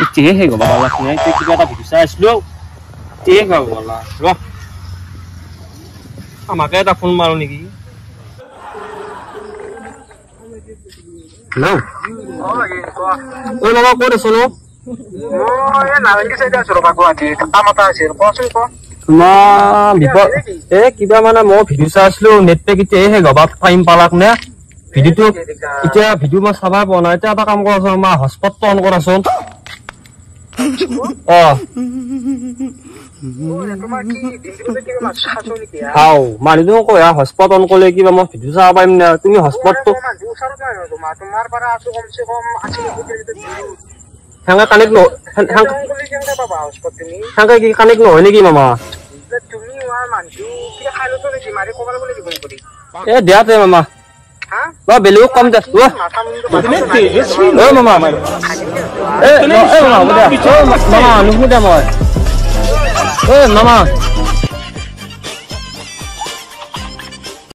ইতিহে হে গবা বালা নাই তে কিবা এটা ভিডিও চাই আছিলো তে গবা বালা ৰ আমাকে এটা ফোন মাৰো নেকি হেল্ল' ঐ মামা ক'ত আছ নো মই নাৰেংগী চাইডে আছো ৰবা গুৱাহাটী কাম এটা আছিল কোৱাচোন কোৱা তোমাৰ বিপদ কিবা মানে মই ভিডিও চাই আছিলো নেট পেক ইতিহে গবা টাইম পালাক নে ভিডিওটো এতিয়া ভিডিও মই চাবাই পোৱা নাই এতিয়া এটা কাম কৰাচোন আমাৰ হটস্পটটো অন কৰাচোন মানুহটো কয় হটস্পট অন কৰিলে কিবা মই ভিডিও চাব পাৰিম নে তুমি হটস্পটটো কানেক্ট নহয় নেকি মামা এ দিয়া তে মামা বেলেগক কম দে মামা নুশুনে মই মামা